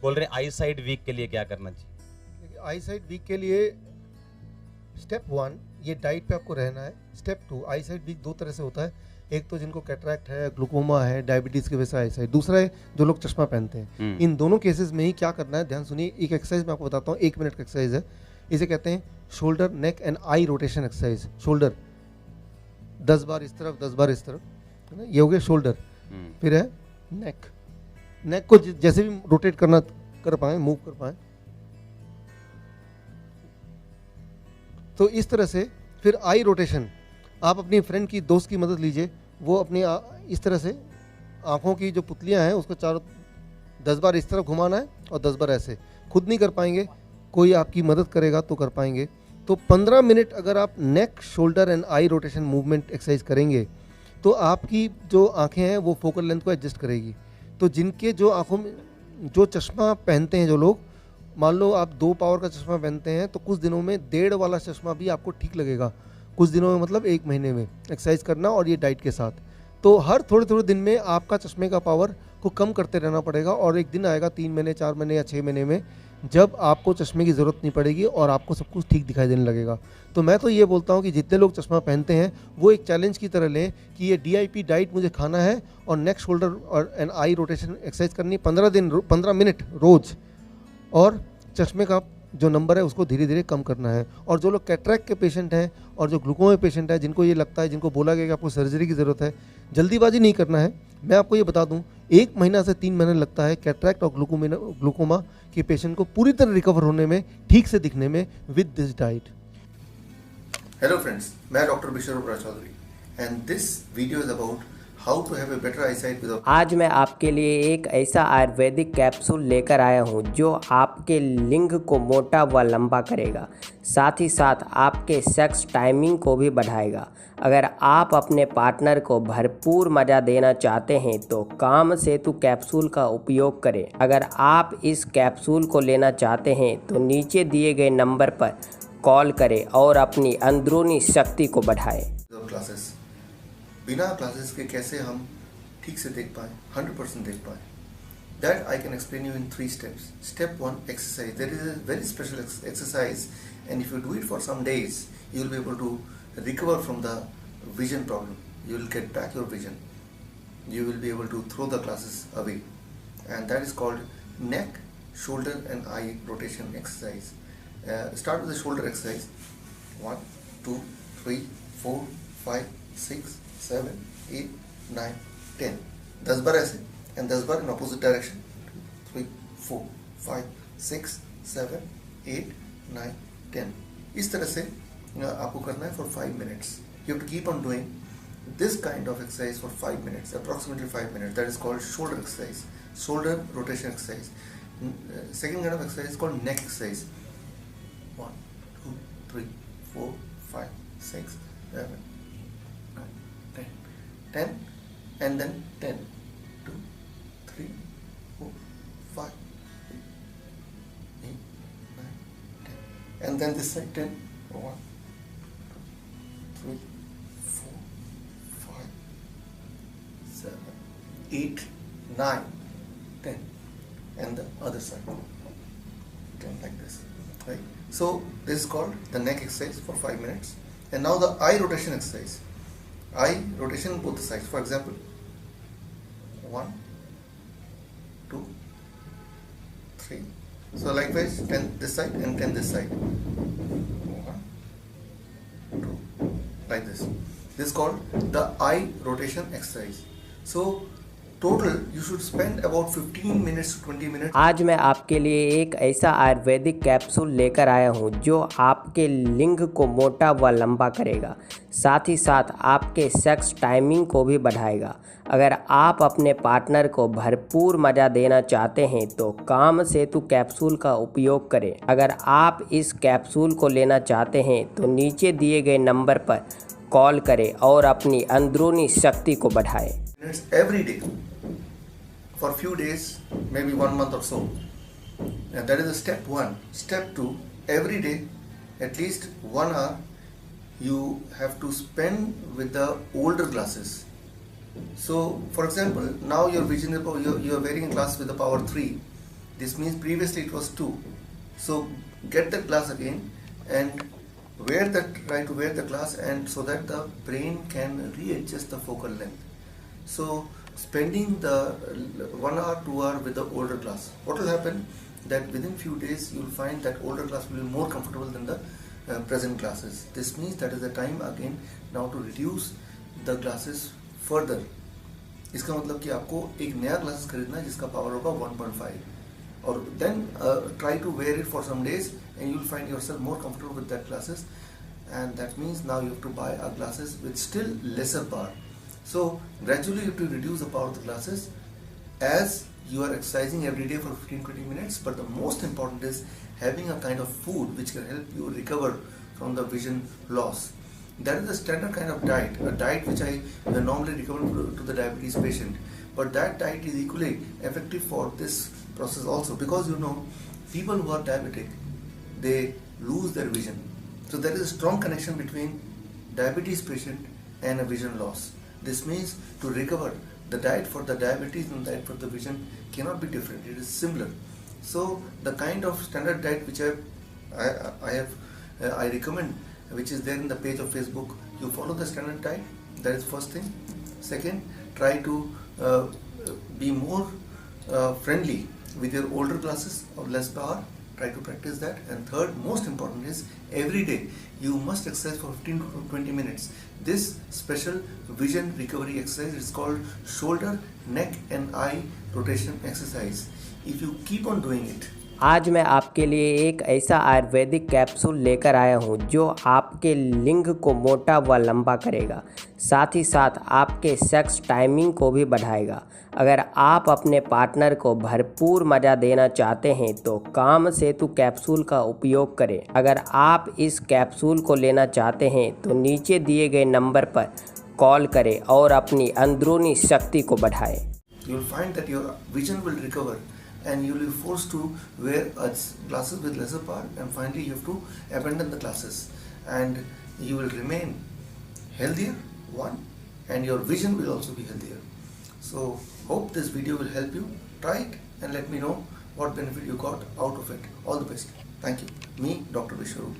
बोल रहे आई side week के लिए क्या करना चाहिए? आई साइड वीक के लिए स्टेप 1 ये डाइट पे आपको रहना है। स्टेप 2 आई साइड वीक दो तरह से होता है, एक तो जिनको कैटरैक्ट है, ग्लूकोमा है, डायबिटीज़ की वजह से आई साइड, दूसरा है जो लोग चश्मा पहनते हैं। इन दोनों केसेस में ही क्या करना है, ध्यान सुनिए। एक एक्सरसाइज मैं आपको बताता हूँ, 1 मिनट का एक्सरसाइज है। इसे कहते हैं shoulder neck and eye rotation exercise. Shoulder 10 बार इस तरफ, 10 बार इस तरफ, है ना, ये हो गया शोल्डर। फिर है नेक, नेक को जैसे भी रोटेट करना कर पाए, मूव कर पाए, तो इस तरह से। फिर आई रोटेशन, आप अपनी फ्रेंड की, दोस्त की मदद लीजिए। वो अपनी इस तरह से आंखों की जो पुतलियां हैं उसको चारों 10 बार इस तरफ घुमाना है और 10 बार ऐसे। खुद नहीं कर पाएंगे, कोई आपकी मदद करेगा तो कर पाएंगे। तो 15 मिनट अगर आप neck, shoulder and eye rotation movement exercise करेंगे तो आपकी जो आंखें हैं वो फोकल लेंथ को एडजस्ट करेगी। तो जिनके जो आंखों में जो चश्मा पहनते हैं जो लोग, मान लो आप 2 पावर का चश्मा पहनते हैं तो कुछ दिनों में 1.5 वाला चश्मा भी आपको ठीक लगेगा। कुछ दिनों में मतलब 1 महीने में एक्सरसाइज करना और ये डाइट के साथ। तो हर थोड़े थोड़े दिन में आपका चश्मे का पावर को कम करते रहना पड़ेगा और एक दिन आएगा 3 महीने, 4 महीने या 6 महीने में जब आपको चश्मे की ज़रूरत नहीं पड़ेगी और आपको सब कुछ ठीक दिखाई देने लगेगा। तो मैं तो ये बोलता हूँ कि जितने लोग चश्मा पहनते हैं वो एक चैलेंज की तरह लें कि ये DIP डाइट मुझे खाना है और नेक, शोल्डर और एंड आई रोटेशन एक्सरसाइज करनी 15 मिनट रोज़, और चश्मे का जो नंबर है उसको धीरे धीरे कम करना है। और जो लोग कैटरैक्ट के पेशेंट हैं और जो ग्लूकोमा पेशेंट है, जिनको ये लगता है, जिनको बोला गया कि आपको सर्जरी की ज़रूरत है, जल्दीबाजी नहीं करना है। मैं आपको ये बता दूं, 1 महीना से 3 महीने लगता है कैटरैक्ट और ग्लूकोमा के पेशेंट को पूरी तरह रिकवर होने में, ठीक से दिखने में, with this diet. Hello friends, मैं doctor Bishor Chaudhary and this video is about how to have a better eyesight with. आज मैं आपके लिए एक ऐसा आयुर्वेदिक कैप्सूल लेकर आया हूं जो आपके लिंग को मोटा व लंबा करेगा, साथ ही साथ आपके सेक्स टाइमिंग को भी बढ़ाएगा। अगर आप अपने पार्टनर को भरपूर मज़ा देना चाहते हैं तो काम सेतु कैप्सूल का उपयोग करें। अगर आप इस कैप्सूल को लेना चाहते हैं तो नीचे दिए गए नंबर पर कॉल करें और अपनी अंदरूनी शक्ति को बढ़ाएं। क्लासेस, बिना क्लासेस के कैसे हम ठीक से देख पाए, 100% देख पाए, that I can explain you in 3 steps. Step 1 exercise, there is a very special exercise and if you do it for some days you will be able to recover from the vision problem. You will get back your vision. You will be able to throw the glasses away, and that is called neck, shoulder and eye rotation exercise. Start with the shoulder exercise. 1 2 3 4 5 6 7 8 9 10. 10 बार ऐसे and 10 bar in opposite direction. 3 4 5 6 7 8 9 10. इस तरह से आपको करना है for 5 minutes. You have to keep on doing this kind of exercise for 5 minutes, approximately 5 minutes. That is called shoulder exercise, shoulder rotation exercise. Second kind of exercise is called neck exercise. 1 2 3 4 5 6 7 9 10 10 and then 10 2 3 4 5 8 9 10 and then this side 10 1 3 4 5 7 8 9 10 and the other side 10 like this, right? So this is called the neck exercise for 5 minutes. And now the eye rotation exercise. Eye rotation both sides. For example, 1 2 3. So likewise 10 this side and 10 this side. 1 2 like this. This is called the eye rotation exercise. So total you should spend about 15 minutes to 20 minutes. आज मैं आपके लिए एक ऐसा Ayurvedic capsule लेकर आया हूं जो आपके लिंग को मोटा व लंबा करेगा, साथ ही साथ आपके सेक्स टाइमिंग को भी बढ़ाएगा। अगर आप अपने पार्टनर को भरपूर मज़ा देना चाहते हैं तो काम सेतु कैप्सूल का उपयोग करें। अगर आप इस कैप्सूल को लेना चाहते हैं तो नीचे दिए गए नंबर पर कॉल करें और अपनी अंदरूनी शक्ति को बढ़ाएं। Minutes every day for few days, maybe 1 month or so. And that is the step 1. Step 2, every day at least 1 hour you have to spend with the older glasses. So for example, now your vision, you are wearing a glass with the power 3. This means previously it was 2. So get the glass again and try to wear the glass, and so that the brain can readjust the focal length. So spending the 1 hour, 2 hour with the older glass, what will happen that within few days you will find that older glass will be more comfortable than the present glasses. This means that is the time again now to reduce the glasses further. इसका मतलब कि आपको एक नया glasses खरीदना है जिसका power होगा 1.5 और then try to wear it for some days and you will find yourself more comfortable with that glasses, and that means now you have to buy a glasses with still lesser power. So gradually you have to reduce the power of the glasses as you are exercising every day for 15-20 minutes, but the most important is having a kind of food which can help you recover from the vision loss. That is the standard kind of diet, a diet which I normally recommend to the diabetes patient, but that diet is equally effective for this process also, because you know people who are diabetic, they lose their vision. So there is a strong connection between diabetes patient and a vision loss. This means to recover, the diet for the diabetes and the diet for the vision cannot be different, it is similar. So the kind of standard diet which I recommend, which is there in the page of Facebook, you follow the standard diet. That is first thing. Second, try to be more friendly with your older glasses of less power. Try to practice that. And third, most important is every day you must exercise for 15 to 20 minutes. This special vision recovery exercise is called shoulder, neck and eye rotation exercise. If you keep on doing it, आज मैं आपके लिए एक ऐसा Ayurvedic capsule लेकर आया हूँ जो आपके लिंग को मोटा व लंबा करेगा, साथ ही साथ आपके सेक्स टाइमिंग को भी बढ़ाएगा। अगर आप अपने पार्टनर को भरपूर मज़ा देना चाहते हैं तो काम सेतु कैप्सूल का उपयोग करें। अगर आप इस कैप्सूल को लेना चाहते हैं तो नीचे दिए गए नंबर पर कॉल करें और अपनी अंदरूनी शक्ति को बढ़ाएं। You will find that your vision will recover and you will be forced to wear glasses with lesser power, and finally you have to abandon the glasses and you will remain healthier, one, and your vision will also be healthier. So hope this video will help you. Try it and let me know what benefit you got out of it. All the best. Thank you. Me, Dr. Vishwaroop.